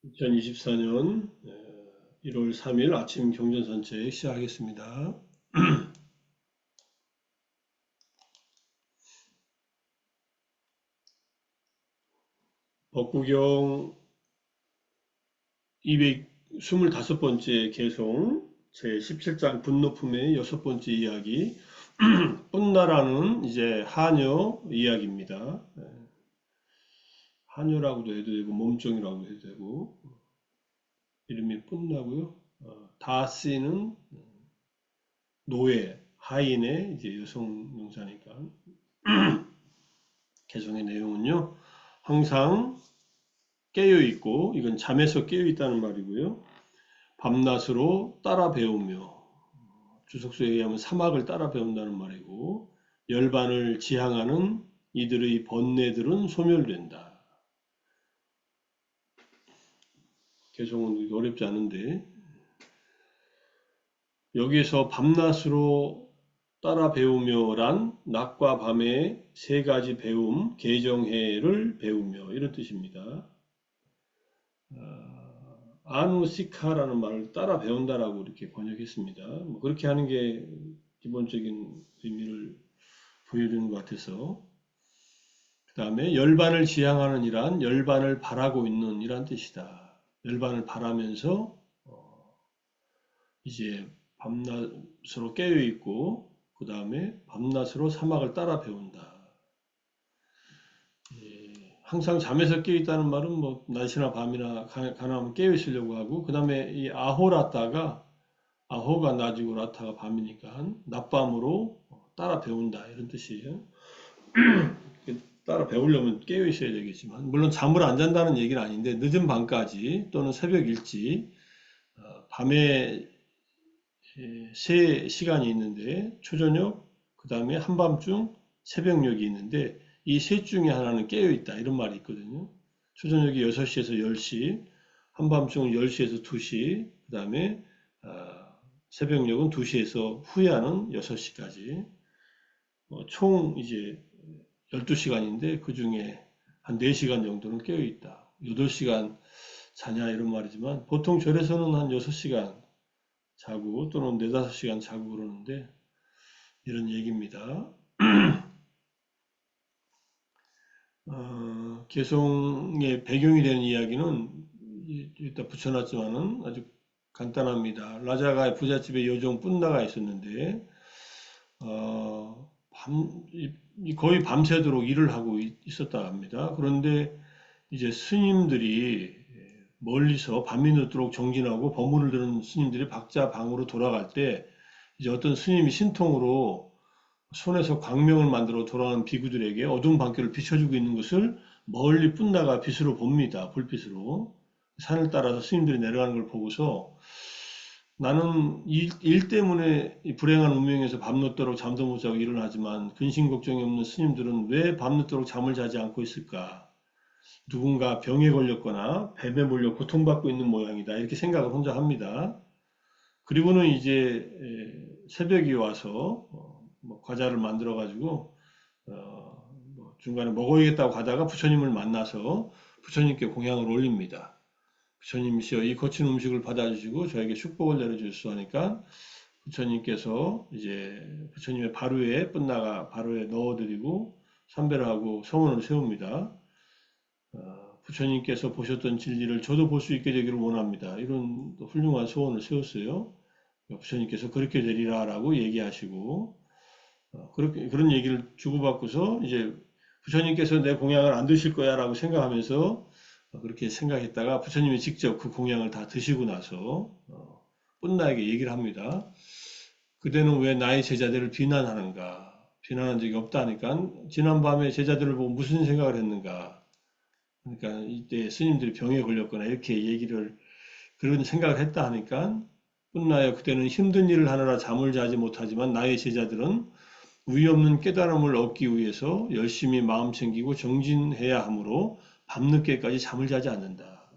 2024년 1월 3일 아침 경전산책 시작하겠습니다. 법구경 225번째 개송 제17장 분노품의 6번째 이야기 뿜나라는 이제 한여 이야기입니다. 한여라고도 해도 되고 몸종이라고 해도 되고 이름이 뿜나고요. 다씨는 노예, 하인의 이제 여성 명사니까 개성의 내용은요. 항상 깨어 있고 이건 잠에서 깨어 있다는 말이고요. 밤낮으로 따라 배우며 주석서에 의하면 사막을 따라 배운다는 말이고 열반을 지향하는 이들의 번뇌들은 소멸된다. 개성은 어렵지 않은데 여기에서 밤낮으로 따라 배우며란 낮과 밤의 세 가지 배움, 개정해를 배우며 이런 뜻입니다. 아누시카라는 말을 따라 배운다라고 이렇게 번역했습니다. 뭐 그렇게 하는 게 기본적인 의미를 보여주는 것 같아서. 그 다음에 열반을 지향하는 이란 열반을 바라고 있는 이란 뜻이다. 열반을 바라면서 이제 밤낮으로 깨어 있고 그 다음에 밤낮으로 사막을 따라 배운다. 항상 잠에서 깨어 있다는 말은 뭐 낮이나 밤이나 가능하면 깨어 있으려고 하고 그 다음에 이 아호라타가 아호가 낮이고 라타가 밤이니까 낮밤으로 따라 배운다 이런 뜻이에요. 따라 배우려면 깨어 있어야 되겠지만 물론 잠을 안 잔다는 얘기는 아닌데 늦은 밤까지 또는 새벽 일찍 밤에 세 시간이 있는데 초저녁 그 다음에 한밤중 새벽녘이 있는데 이 셋 중에 하나는 깨어 있다 이런 말이 있거든요. 초저녁이 6시에서 10시, 한밤중 10시에서 2시, 그 다음에 새벽녘은 2시에서 후야는 6시까지 총 이제 12시간인데 그 중에 한 4시간 정도는 깨어 있다. 8시간 자냐 이런 말이지만 보통 절에서는 한 6시간 자고 또는 4, 5시간 자고 그러는데 이런 얘기입니다. 개송의 배경이 되는 이야기는 이따 붙여놨지만은 아주 간단합니다. 라자가 부잣집에 여종 뿐나가 있었는데 거의 밤새도록 일을 하고 있었다 합니다. 그런데 이제 스님들이 멀리서 밤이 늦도록 정진하고 법문을 들은 스님들이 각자 방으로 돌아갈 때 이제 어떤 스님이 신통으로 손에서 광명을 만들어 돌아가는 비구들에게 어두운 밤길을 비춰주고 있는 것을 멀리 뿐나가 빛으로 봅니다. 불빛으로. 산을 따라서 스님들이 내려가는 걸 보고서 나는 일 때문에 이 불행한 운명에서 밤늦도록 잠도 못 자고 일을 하지만 근심 걱정이 없는 스님들은 왜 밤늦도록 잠을 자지 않고 있을까? 누군가 병에 걸렸거나 뱀에 물려 고통받고 있는 모양이다. 이렇게 생각을 혼자 합니다. 그리고는 이제 새벽이 와서 뭐 과자를 만들어 가지고 뭐 중간에 먹어야겠다고 가다가 부처님을 만나서 부처님께 공양을 올립니다. 부처님이시여 이 거친 음식을 받아주시고 저에게 축복을 내려주시오 하니까 부처님께서 이제 부처님의 바루에 뿔나가 바루에 넣어드리고 삼배를 하고 서문을 세웁니다. 부처님께서 보셨던 진리를 저도 볼 수 있게 되기를 원합니다. 이런 훌륭한 소원을 세웠어요. 부처님께서 그렇게 되리라라고 얘기하시고 그런 얘기를 주고받고서 이제 부처님께서 내 공양을 안 드실 거야라고 생각하면서 그렇게 생각했다가 부처님이 직접 그 공양을 다 드시고 나서 뿔나에게 얘기를 합니다. 그대는 왜 나의 제자들을 비난하는가? 비난한 적이 없다니까 지난밤에 제자들을 보고 무슨 생각을 했는가? 그러니까 이때 스님들이 병에 걸렸거나 이렇게 얘기를 그런 생각을 했다 하니까 뿐나여 그때는 힘든 일을 하느라 잠을 자지 못하지만 나의 제자들은 우위 없는 깨달음을 얻기 위해서 열심히 마음 챙기고 정진해야 하므로 밤늦게까지 잠을 자지 않는다.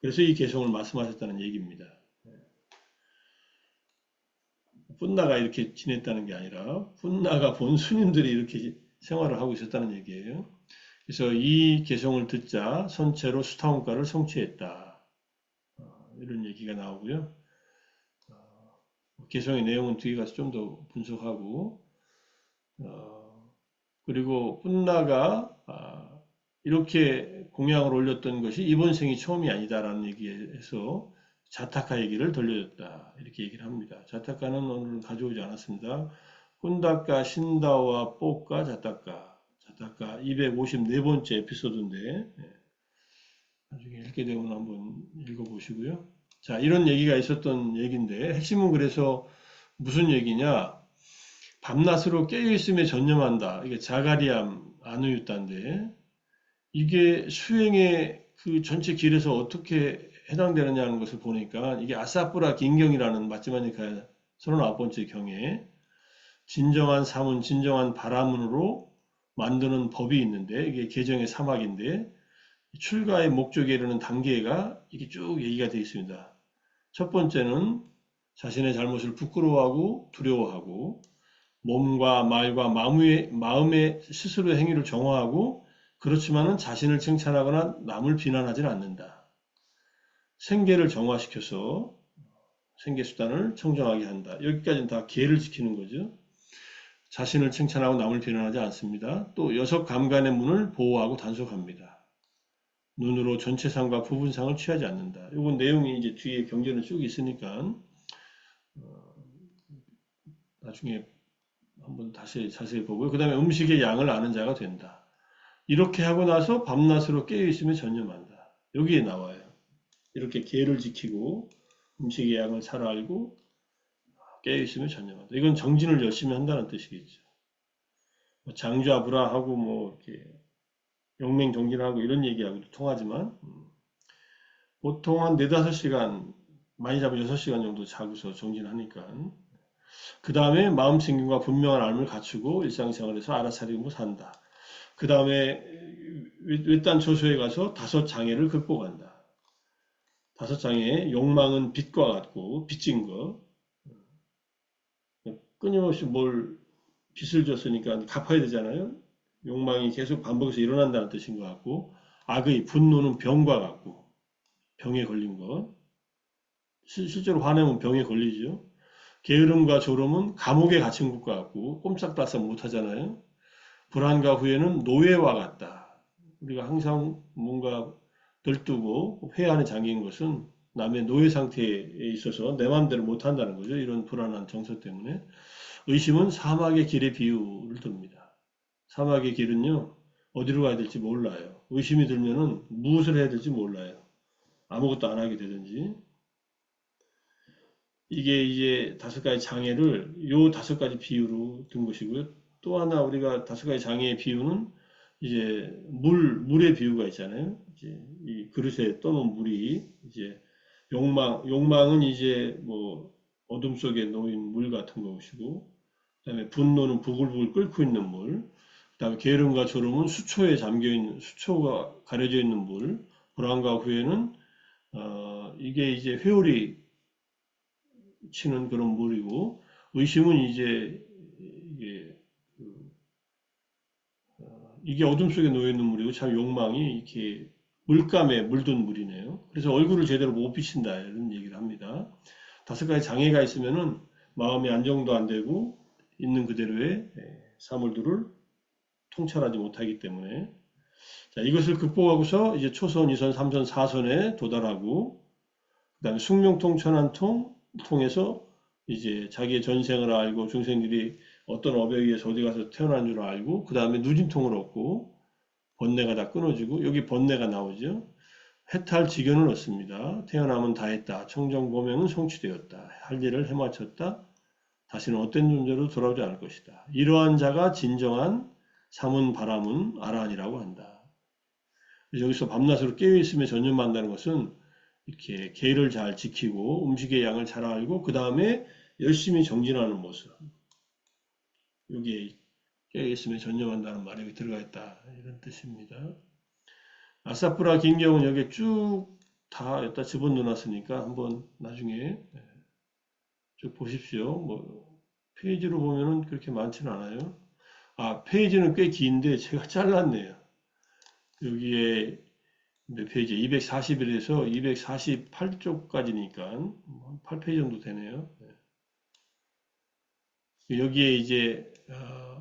그래서 이 개성을 말씀하셨다는 얘기입니다. 뿐나가 이렇게 지냈다는 게 아니라 뿐나가 본 스님들이 이렇게 생활을 하고 있었다는 얘기예요. 그래서 이 개성을 듣자 선체로 수타원가를 성취했다. 이런 얘기가 나오고요. 개성의 내용은 뒤에 가서 좀 더 분석하고, 그리고 쿰나가 이렇게 공약을 올렸던 것이 이번 생이 처음이 아니다라는 얘기에서 자타카 얘기를 돌려줬다. 이렇게 얘기를 합니다. 자타카는 오늘 가져오지 않았습니다. 꾼다카, 신다와 뽀까, 자타카. 자타카 254번째 에피소드인데, 나중에 읽게 되면 한번 읽어보시고요. 자, 이런 얘기가 있었던 얘기인데, 핵심은 그래서 무슨 얘기냐? 밤낮으로 깨어있음에 전념한다. 이게 자가리암 아누유타인데, 이게 수행의 그 전체 길에서 어떻게 해당되느냐는 것을 보니까, 이게 아사프라 긴경이라는 마지막니카의 39번째 경에, 진정한 사문, 진정한 바라문으로 만드는 법이 있는데, 이게 개정의 사막인데, 출가의 목적에 이르는 단계가 이게 쭉 얘기가 되어 있습니다. 첫 번째는 자신의 잘못을 부끄러워하고 두려워하고 몸과 말과 마음의 스스로의 행위를 정화하고 그렇지만은 자신을 칭찬하거나 남을 비난하지는 않는다. 생계를 정화시켜서 생계수단을 청정하게 한다. 여기까지는 다 계를 지키는 거죠. 자신을 칭찬하고 남을 비난하지 않습니다. 또 여섯 감간의 문을 보호하고 단속합니다. 눈으로 전체상과 부분상을 취하지 않는다. 이건 내용이 이제 뒤에 경전은 쭉 있으니까 나중에 한번 다시 자세히 보고요. 그 다음에 음식의 양을 아는 자가 된다. 이렇게 하고 나서 밤낮으로 깨어있으면 전념한다. 여기에 나와요. 이렇게 계를 지키고 음식의 양을 잘 알고 깨어있으면 전념한다. 이건 정진을 열심히 한다는 뜻이겠죠. 장좌불화하고 뭐 이렇게 용맹정진하고 이런 얘기하고도 통하지만 보통 한 4, 5시간 많이 잡으면 6시간 정도 자고서 정진하니까 그 다음에 마음 챙김과 분명한 알을 갖추고 일상생활에서 알아차리고 산다. 그 다음에 외딴 처소에 가서 5장애를 극복한다. 5장애, 욕망은 빛과 같고 빚진 거 끊임없이 뭘 빚을 줬으니까 갚아야 되잖아요. 욕망이 계속 반복해서 일어난다는 뜻인 것 같고 악의 분노는 병과 같고 병에 걸린 것 실제로 화내면 병에 걸리죠. 게으름과 졸음은 감옥에 갇힌 것과 같고 꼼짝달싹 못하잖아요. 불안과 후회는 노예와 같다. 우리가 항상 뭔가 들뜨고 회의 안에 잠긴 것은 남의 노예 상태에 있어서 내 마음대로 못한다는 거죠. 이런 불안한 정서 때문에. 의심은 사막의 길의 비유를 듭니다. 사막의 길은요, 어디로 가야 될지 몰라요. 의심이 들면은 무엇을 해야 될지 몰라요. 아무것도 안 하게 되든지. 이게 이제 5가지 장애를 요 5가지 비유로 든 것이고요. 또 하나 우리가 5가지 장애의 비유는 이제 물의 비유가 있잖아요. 이제 이 그릇에 떠놓은 물이 이제 욕망은 이제 뭐 어둠 속에 놓인 물 같은 것이고, 그다음에 분노는 부글부글 끓고 있는 물, 그다음에 게으름과 졸음은 수초에 잠겨 있는 수초가 가려져 있는 물, 불안과 후회는 이게 이제 회오리 치는 그런 물이고 의심은 이제 이게 어둠 속에 놓여 있는 물이고 참 욕망이 이렇게 물감에 물든 물이네요. 그래서 얼굴을 제대로 못 비친다 이런 얘기를 합니다. 5가지 장애가 있으면은 마음이 안정도 안 되고 있는 그대로의 사물들을 통찰하지 못하기 때문에 자, 이것을 극복하고서 이제 초선, 2선, 3선, 4선에 도달하고 그다음에 숙명통천한통 통해서 이제 자기의 전생을 알고 중생들이 어떤 업에 의해서 어디 가서 태어난 줄 알고 그 다음에 누진통을 얻고 번뇌가 다 끊어지고 여기 번뇌가 나오죠. 해탈지견을 얻습니다. 태어남은 다 했다. 청정고명은 성취되었다. 할 일을 해마쳤다. 다시는 어떤 존재로 돌아오지 않을 것이다. 이러한 자가 진정한 삼은 바람은 아라한이라고 한다. 여기서 밤낮으로 깨어있음에 전념한다는 것은 이렇게 계를 잘 지키고 음식의 양을 잘 알고 그 다음에 열심히 정진하는 모습. 여기에 깨어있음에 전념한다는 말이 여기 들어가 있다. 이런 뜻입니다. 아사프라 긴경은 여기 쭉 다 여기다 집어넣어놨으니까 한번 나중에 쭉 보십시오. 뭐 페이지로 보면은 그렇게 많지는 않아요. 아, 페이지는 꽤 긴데 제가 잘랐네요. 여기에 몇 페이지? 241에서 248쪽까지니까 8페이지 정도 되네요. 여기에 이제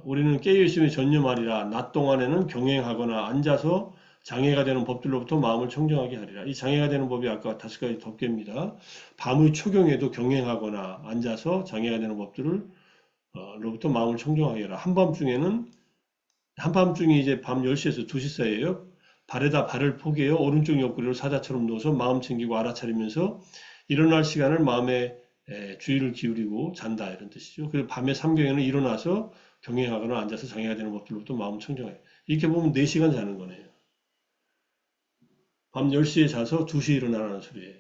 우리는 깨어있음에 전념하리라. 낮 동안에는 경행하거나 앉아서 장애가 되는 법들로부터 마음을 청정하게 하리라. 이 장애가 되는 법이 아까 5가지 덮개입니다. 밤의 초경에도 경행하거나 앉아서 장애가 되는 법들을 로부터 마음을 청정하게 하라. 한밤중에 이제 밤 10시에서 2시 사이에요. 발에다 발을 포개어 오른쪽 옆구리로 사자처럼 누워서 마음 챙기고 알아차리면서 일어날 시간을 마음에 주의를 기울이고 잔다 이런 뜻이죠. 그리고 밤에 삼경에는 일어나서 경행하거나 앉아서 장애가 되는 법들로부터 마음을 청정해. 이렇게 보면 4시간 자는 거네요. 밤 10시에 자서 2시에 일어나라는 소리예요.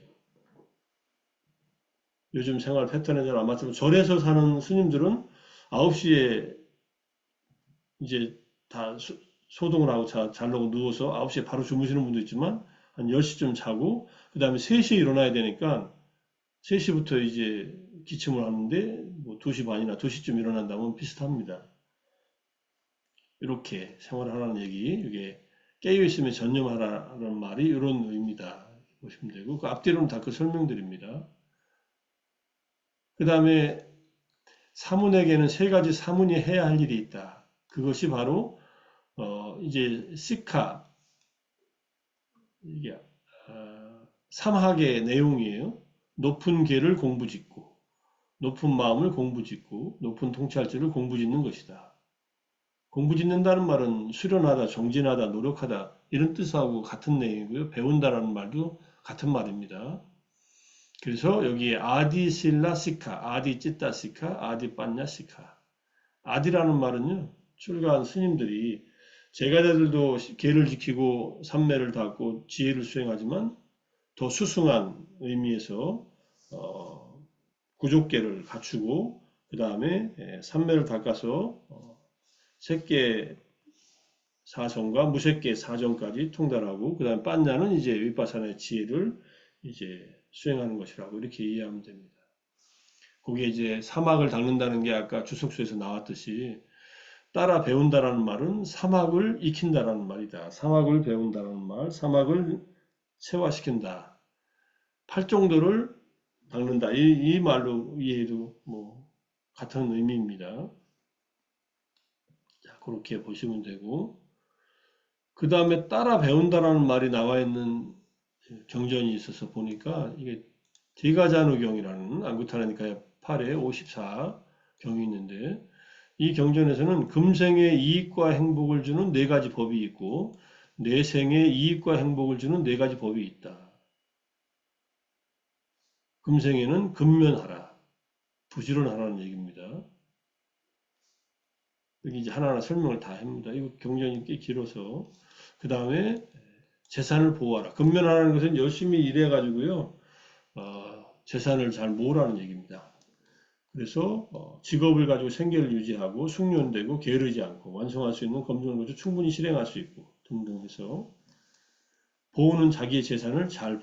요즘 생활 패턴에 잘 안 맞지만 절에서 사는 스님들은 9시에 이제 다 소동을 하고 자려고 누워서 9시에 바로 주무시는 분도 있지만 한 10시쯤 자고 그 다음에 3시에 일어나야 되니까 3시부터 이제 기침을 하는데 뭐 2시 반이나 2시쯤 일어난다면 비슷합니다. 이렇게 생활하라는 얘기, 이게 깨어있음에 전념하라는 말이 이런 의미다 보시면 되고 그 앞뒤로는 다 그 설명드립니다. 그 다음에 사문에게는 3가지 사문이 해야 할 일이 있다. 그것이 바로 이제 시카 이게 삼학의 내용이에요. 높은 계를 공부짓고, 높은 마음을 공부짓고, 높은 통찰지를 공부짓는 것이다. 공부짓는다는 말은 수련하다, 정진하다, 노력하다 이런 뜻하고 같은 내용이고요. 배운다라는 말도 같은 말입니다. 그래서 여기에 아디 실라 시카, 아디 찌따 시카, 아디 빠냐 시카. 아디라는 말은요. 출가한 스님들이 제가자들도 계를 지키고 삼매를 닫고 지혜를 수행하지만 더 수승한 의미에서 구족계를 갖추고 그 다음에 삼매를 닦아서 색계 사성과 무색계 사정까지 통달하고 그 다음에 빤냐는 이제 윗바사나의 지혜를 이제 수행하는 것이라고 이렇게 이해하면 됩니다. 거기에 이제 사막을 닦는다는 게 아까 주석수에서 나왔듯이 따라 배운다라는 말은 사막을 익힌다라는 말이다. 사막을 배운다라는 말, 사막을 세화시킨다. 팔정도를 닦는다. 이 말로 이해해도 뭐 같은 의미입니다. 자, 그렇게 보시면 되고 그 다음에 따라 배운다라는 말이 나와 있는 경전이 있어서 보니까 이게 디가자누경이라는 안구타라니까의 8에 54 경이 있는데 이 경전에서는 금생의 이익과 행복을 주는 4가지 법이 있고 내생의 이익과 행복을 주는 4가지 법이 있다. 금생에는 근면하라, 부지런하라는 얘기입니다. 여기 이제 하나하나 설명을 다 합니다. 이거 경전이 꽤 길어서 그 다음에 재산을 보호하라. 근면하라는 것은 열심히 일해가지고요 재산을 잘 모으라는 얘기입니다. 그래서 직업을 가지고 생계를 유지하고 숙련되고 게으르지 않고 완성할 수 있는 검정노조 충분히 실행할 수 있고 등등 해서 보호는 자기의 재산을 잘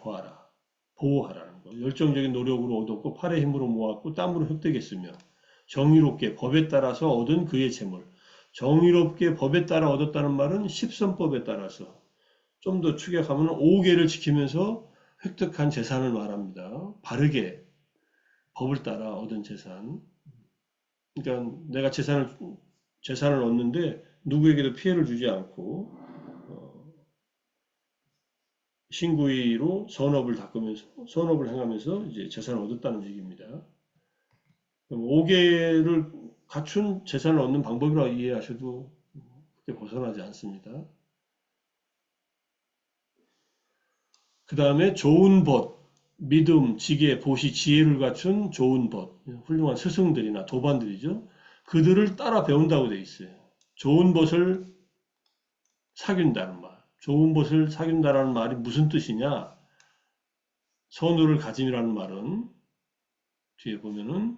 보호하라는 거. 열정적인 노력으로 얻었고 팔의 힘으로 모았고 땀으로 획득했으며 정의롭게 법에 따라서 얻은 그의 재물. 정의롭게 법에 따라 얻었다는 말은 십선법에 따라서 좀 더 추격하면 5계를 지키면서 획득한 재산을 말합니다. 바르게 법을 따라 얻은 재산. 그러니까 내가 재산을 얻는데 누구에게도 피해를 주지 않고 신구의로 선업을 행하면서 이제 재산을 얻었다는 얘기입니다. 5개를 갖춘 재산을 얻는 방법이라고 이해하셔도 그렇게 벗어나지 않습니다. 그 다음에 좋은 벗, 믿음, 지계, 보시, 지혜를 갖춘 좋은 벗, 훌륭한 스승들이나 도반들이죠. 그들을 따라 배운다고 돼 있어요. 좋은 벗을 사귄다는 말. 좋은 벗을 사귄다라는 말이 무슨 뜻이냐? 선우를 가짐이라는 말은 뒤에 보면은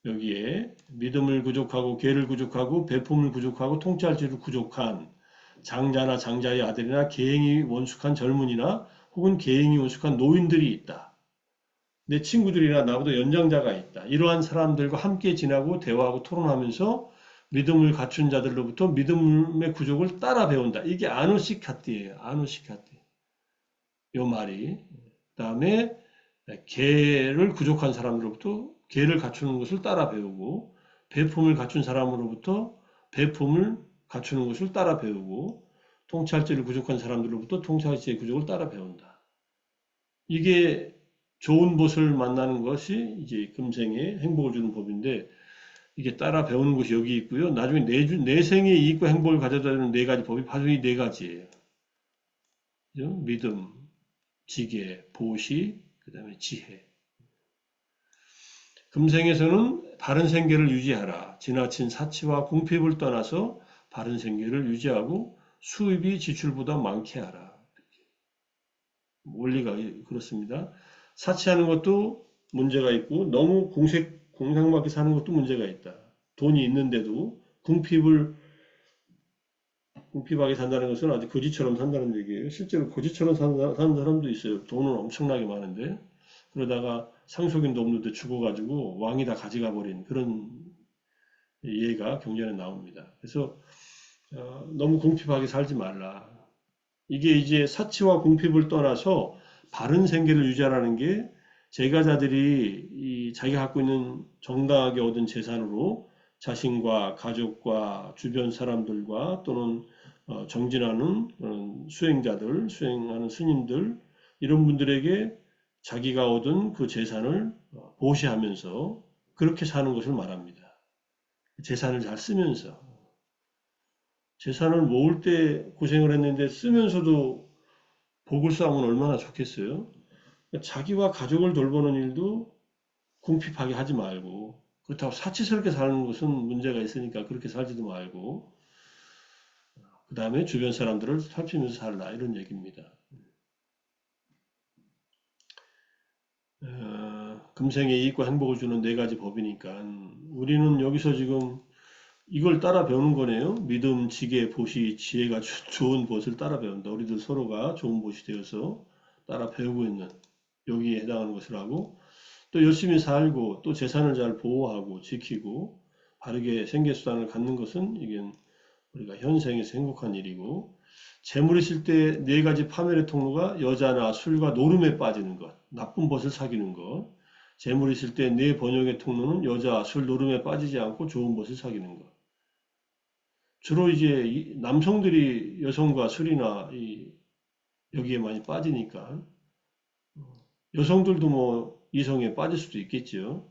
여기에 믿음을 구족하고 계를 구족하고 배품을 구족하고 통찰지를 구족한 장자나 장자의 아들이나 계행이 원숙한 젊은이나 혹은 계행이 원숙한 노인들이 있다. 내 친구들이나 나보다 연장자가 있다. 이러한 사람들과 함께 지나고 대화하고 토론하면서 믿음을 갖춘 자들로부터 믿음의 구족을 따라 배운다. 이게 아누시카띠예요. 아누시카띠. 요 말이. 그다음에 계를 구족한 사람으로부터 계를 갖추는 것을 따라 배우고, 배품을 갖춘 사람으로부터 배품을 갖추는 것을 따라 배우고, 통찰제를 부족한 사람들로부터 통찰제의 부족을 따라 배운다. 이게 좋은 보스를 만나는 것이 이제 금생에 행복을 주는 법인데, 이게 따라 배우는 것이 여기 있고요. 나중에 내 생의 이익과 행복을 가져다 주는 네 가지 법이 바로 이 네 가지예요. 그죠? 믿음, 지계, 보시, 그 다음에 지혜. 금생에서는 바른 생계를 유지하라. 지나친 사치와 궁핍을 떠나서 바른 생계를 유지하고 수입이 지출보다 많게 하라. 원리가 그렇습니다. 사치하는 것도 문제가 있고 너무 공상맞게 사는 것도 문제가 있다. 돈이 있는데도 궁핍하게 산다는 것은 아주 거지처럼 산다는 얘기예요. 실제로 거지처럼 사는 사람도 있어요. 돈은 엄청나게 많은데 그러다가 상속인도 없는데 죽어가지고 왕이 다 가져가 버린 그런 예가 경전에 나옵니다. 그래서 너무 궁핍하게 살지 말라. 이게 이제 사치와 궁핍을 떠나서 바른 생계를 유지하라는 게 제가자들이 자기가 갖고 있는 정당하게 얻은 재산으로 자신과 가족과 주변 사람들과 또는 정진하는 수행자들, 수행하는 스님들 이런 분들에게 자기가 얻은 그 재산을 보시하면서 그렇게 사는 것을 말합니다. 재산을 잘 쓰면서 재산을 모을 때 고생을 했는데 쓰면서도 복을 쌓으면 얼마나 좋겠어요? 자기와 가족을 돌보는 일도 궁핍하게 하지 말고 그렇다고 사치스럽게 사는 것은 문제가 있으니까 그렇게 살지도 말고 그 다음에 주변 사람들을 살피면서 살라 이런 얘기입니다. 금생의 이익과 행복을 주는 네 가지 법이니까 우리는 여기서 지금 이걸 따라 배우는 거네요. 믿음, 지계, 보시, 지혜가 좋은 것을 따라 배운다. 우리들 서로가 좋은 것이 되어서 따라 배우고 있는 여기에 해당하는 것을 하고 또 열심히 살고 또 재산을 잘 보호하고 지키고 바르게 생계수단을 갖는 것은 이게 우리가 현생에서 행복한 일이고 재물 있을 때 네 가지 파멸의 통로가 여자나 술과 노름에 빠지는 것, 나쁜 벗을 사귀는 것. 재물 있을 때 네 번영의 통로는 여자, 술, 노름에 빠지지 않고 좋은 벗을 사귀는 것. 주로 이제 남성들이 여성과 술이나 여기에 많이 빠지니까 여성들도 뭐 이성에 빠질 수도 있겠죠.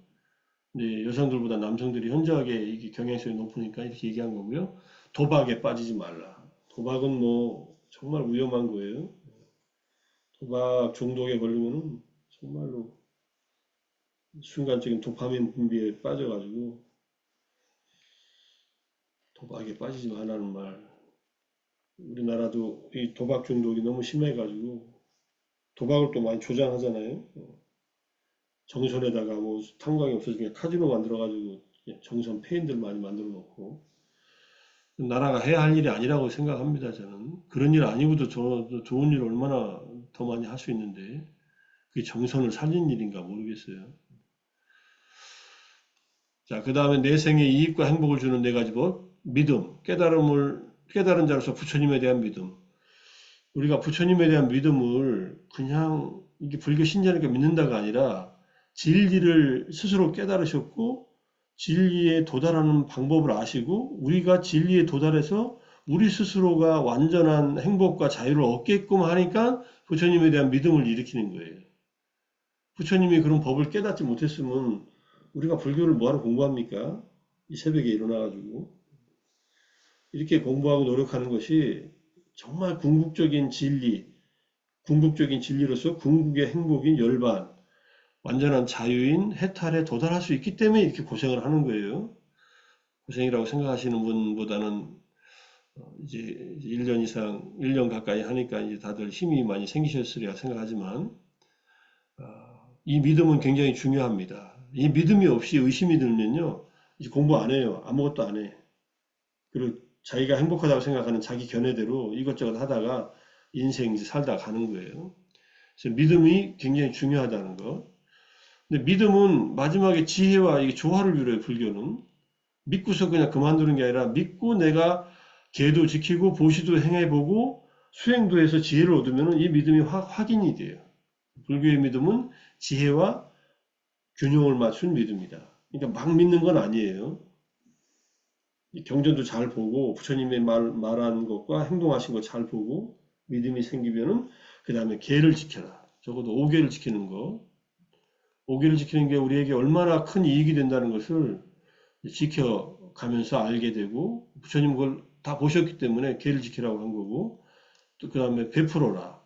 근데 여성들보다 남성들이 현저하게 이게 경향성이 높으니까 이렇게 얘기한 거고요. 도박에 빠지지 말라. 도박은 뭐 정말 위험한 거예요. 도박 중독에 걸리면은 정말로 순간적인 도파민 분비에 빠져가지고 도박에 빠지지 말라는 말. 우리나라도 이 도박 중독이 너무 심해가지고 도박을 또 많이 조장하잖아요. 정선에다가 뭐 탄광이 없어지니까 카지노 만들어가지고 정선 폐인들 많이 만들어 놓고 나라가 해야 할 일이 아니라고 생각합니다. 저는 그런 일 아니고도 좋은 일 얼마나 더 많이 할 수 있는데 그게 정선을 살린 일인가 모르겠어요. 자, 그 다음에 내 생에 이익과 행복을 주는 네 가지 법. 믿음, 깨달은 자로서 부처님에 대한 믿음. 우리가 부처님에 대한 믿음을 그냥 이게 불교 신자니까 믿는다가 아니라 진리를 스스로 깨달으셨고 진리에 도달하는 방법을 아시고 우리가 진리에 도달해서 우리 스스로가 완전한 행복과 자유를 얻게끔 하니까 부처님에 대한 믿음을 일으키는 거예요. 부처님이 그런 법을 깨닫지 못했으면 우리가 불교를 뭐하러 공부합니까? 이 새벽에 일어나가지고 이렇게 공부하고 노력하는 것이 정말 궁극적인 진리로서 궁극의 행복인 열반, 완전한 자유인 해탈에 도달할 수 있기 때문에 이렇게 고생을 하는 거예요. 고생이라고 생각하시는 분보다는 이제 1년 이상, 1년 가까이 하니까 이제 다들 힘이 많이 생기셨으리라 생각하지만 이 믿음은 굉장히 중요합니다. 이 믿음이 없이 의심이 들면요, 이제 공부 안 해요. 아무것도 안 해. 그리고 자기가 행복하다고 생각하는 자기 견해대로 이것저것 하다가 인생 이제 살다 가는 거예요. 그래서 믿음이 굉장히 중요하다는 것. 근데 믿음은 마지막에 지혜와 이게 조화를 이루어요, 불교는. 믿고서 그냥 그만두는 게 아니라 믿고 내가 계도 지키고 보시도 행해보고 수행도에서 지혜를 얻으면 이 믿음이 확인이 돼요. 불교의 믿음은 지혜와 균형을 맞춘 믿음이다. 그러니까 막 믿는 건 아니에요. 경전도 잘 보고 부처님의 말한 것과 행동하신 거 잘 보고 믿음이 생기면은 그 다음에 계를 지켜라. 적어도 5계를 지키는 거. 5계를 지키는 게 우리에게 얼마나 큰 이익이 된다는 것을 지켜가면서 알게 되고 부처님 그걸 다 보셨기 때문에 계를 지키라고 한 거고 또 그 다음에 베풀어라.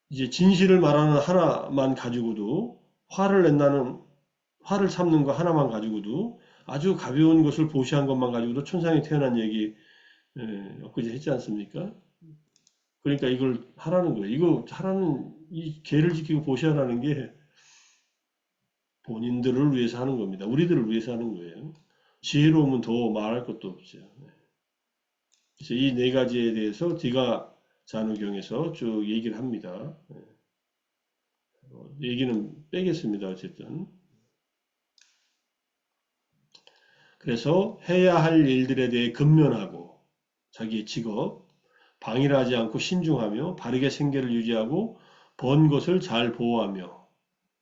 이제 진실을 말하는 하나만 가지고도 화를 참는 거 하나만 가지고도 아주 가벼운 것을 보시한 것만 가지고도 천상에 태어난 얘기 엊그제 했지 않습니까? 그러니까 이걸 하라는 거예요. 이거 하라는 이 계를 지키고 보시하라는 게 본인들을 위해서 하는 겁니다. 우리들을 위해서 하는 거예요. 지혜로우면 더 말할 것도 없죠. 그래서 이 네 가지에 대해서 디가 잔우경에서 쭉 얘기를 합니다. 얘기는 빼겠습니다. 어쨌든. 그래서 해야 할 일들에 대해 근면하고 자기의 직업, 방일하지 않고 신중하며 바르게 생계를 유지하고 번 것을 잘 보호하며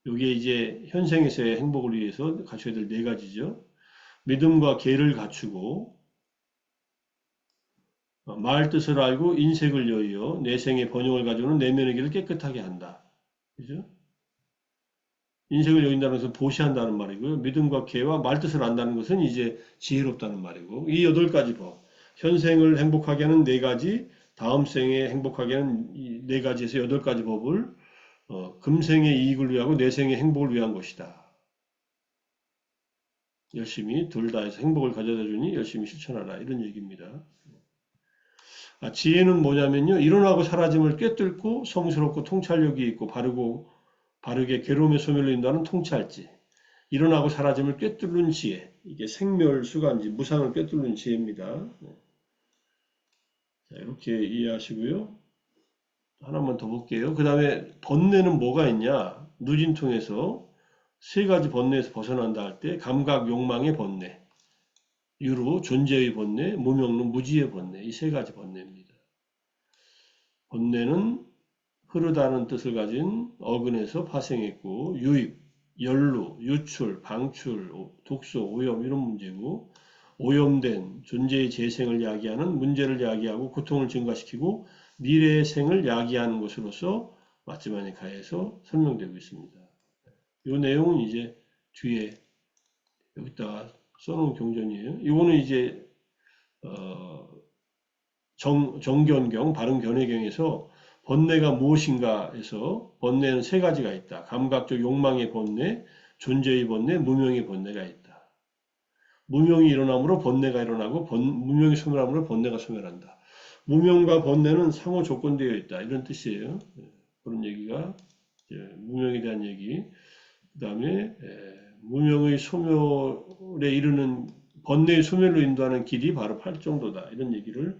이게 이제 현생에서의 행복을 위해서 갖춰야 될 네 가지죠. 믿음과 계를 갖추고 말 뜻을 알고 인색을 여의어 내생의 번영을 가져오는 내면의 길을 깨끗하게 한다. 그죠? 인색을 여긴다는 것은 보시한다는 말이고요. 믿음과 계와 말뜻을 안다는 것은 이제 지혜롭다는 말이고 이 8가지 법, 현생을 행복하게 하는 4가지, 다음 생에 행복하게 하는 이 4가지에서 8가지 법을 금생의 이익을 위하고 내생의 행복을 위한 것이다. 열심히 둘 다 해서 행복을 가져다 주니 열심히 실천하라. 이런 얘기입니다. 지혜는 뭐냐면요. 일어나고 사라짐을 꿰뚫고 성스럽고 통찰력이 있고 바르게 괴로움의 소멸로 인도하는 통찰지. 일어나고 사라짐을 꿰뚫는 지혜. 이게 생멸수간지 무상을 꿰뚫는 지혜입니다. 자, 이렇게 이해하시고요. 하나만 더 볼게요. 그 다음에 번뇌는 뭐가 있냐? 누진통에서 3가지 번뇌에서 벗어난다 할 때 감각, 욕망의 번뇌, 유루, 존재의 번뇌, 무명론, 무지의 번뇌 이 3가지 번뇌입니다. 번뇌는 흐르다는 뜻을 가진 어근에서 파생했고 유입, 연루, 유출, 방출, 독소, 오염 이런 문제고 오염된 존재의 재생을 야기하는 문제를 야기하고 고통을 증가시키고 미래의 생을 야기하는 것으로서 마지막에 가해서 설명되고 있습니다. 이 내용은 이제 뒤에 여기다가 써놓은 경전이에요. 이거는 이제 정견경, 바른견해경에서 번뇌가 무엇인가 해서 번뇌는 3가지가 있다. 감각적 욕망의 번뇌, 존재의 번뇌, 무명의 번뇌가 있다. 무명이 일어남으로 번뇌가 일어나고 무명이 소멸함으로 번뇌가 소멸한다. 무명과 번뇌는 상호 조건되어 있다. 이런 뜻이에요. 그런 얘기가 무명에 대한 얘기. 그 다음에 무명의 소멸에 이르는 번뇌의 소멸로 인도하는 길이 바로 팔정도다. 이런 얘기를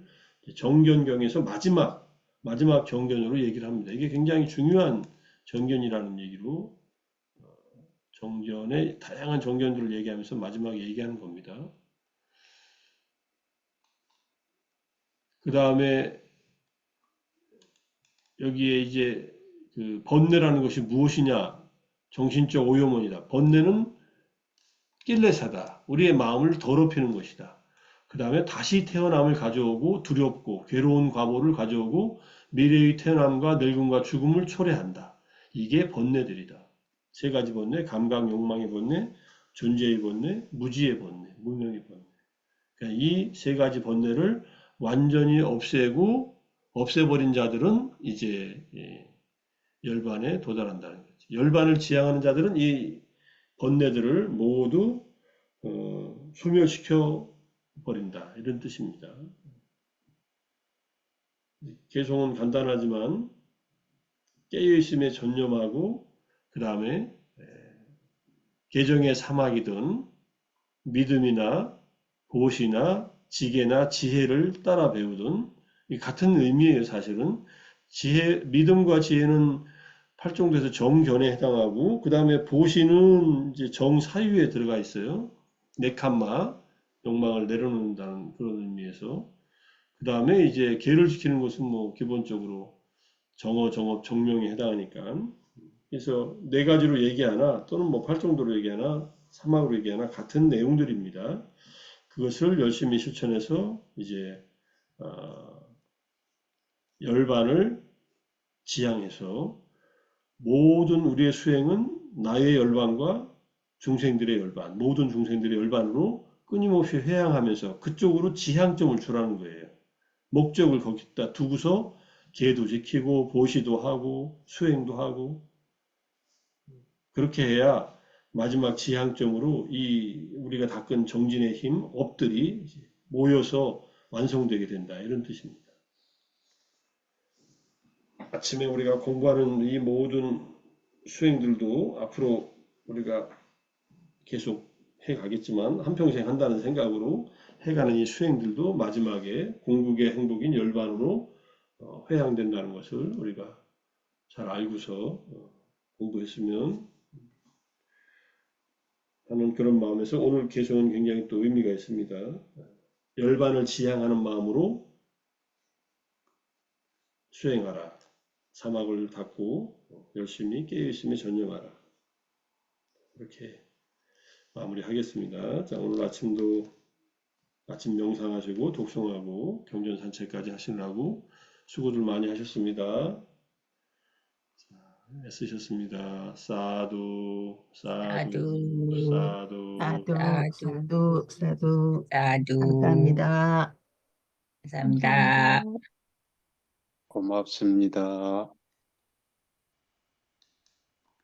정견경에서 마지막 정견으로 얘기를 합니다. 이게 굉장히 중요한 정견이라는 얘기로 정견의 다양한 정견들을 얘기하면서 마지막에 얘기하는 겁니다. 그 다음에 여기에 이제 그 번뇌라는 것이 무엇이냐? 정신적 오염원이다. 번뇌는 낄레사다. 우리의 마음을 더럽히는 것이다. 그 다음에 다시 태어남을 가져오고 두렵고 괴로운 과보를 가져오고 미래의 태어남과 늙음과 죽음을 초래한다. 이게 번뇌들이다. 3가지 번뇌, 감각, 욕망의 번뇌, 존재의 번뇌, 무지의 번뇌, 무명의 번뇌. 그러니까 이 3가지 번뇌를 완전히 없애버린 자들은 이제 열반에 도달한다는 거죠. 열반을 지향하는 자들은 이 번뇌들을 모두 소멸시켜 버린다. 이런 뜻입니다. 개송은 간단하지만 깨어있음에 전념하고 그 다음에 개정의 사막이든 믿음이나 보시나 지계나 지혜를 따라 배우든 같은 의미예요. 사실은 믿음과 지혜는 팔종도에서 정견에 해당하고 그 다음에 보시는 이제 정사유에 들어가 있어요. 네캄마 욕망을 내려놓는다는 그런 의미에서 그 다음에 이제 계를 지키는 것은 뭐 기본적으로 정어, 정업, 정명에 해당하니까. 그래서 네 가지로 얘기하나 또는 뭐 8정도로 얘기하나 사막으로 얘기하나 같은 내용들입니다. 그것을 열심히 실천해서 이제 열반을 지향해서 모든 우리의 수행은 나의 열반과 중생들의 열반, 모든 중생들의 열반으로 끊임없이 회항하면서 그쪽으로 지향점을 주라는 거예요. 목적을 거기다 두고서戒도 지키고 보시도 하고 수행도 하고 그렇게 해야 마지막 지향점으로 이 우리가 닦은 정진의 힘, 업들이 모여서 완성되게 된다. 이런 뜻입니다. 아침에 우리가 공부하는 이 모든 수행들도 앞으로 우리가 계속 해 가겠지만 한평생 한다는 생각으로 해가는 이 수행들도 마지막에 궁극의 행복인 열반으로 회양된다는 것을 우리가 잘 알고서 공부했으면 하는 그런 마음에서 오늘 개성은 굉장히 또 의미가 있습니다. 열반을 지향하는 마음으로 수행하라. 사막을 닫고 열심히 깨어있음에 전념하라. 이렇게 마무리하겠습니다. 자, 오늘 아침도 아침 명상하시고 독송하고 경전 산책까지 하시느라고 수고들 많이 하셨습니다. 애쓰셨습니다. 사두, 사두, 사두, 사두. 사두, 사두, 사두. 사두. 감사합니다. 감사합니다. 고맙습니다.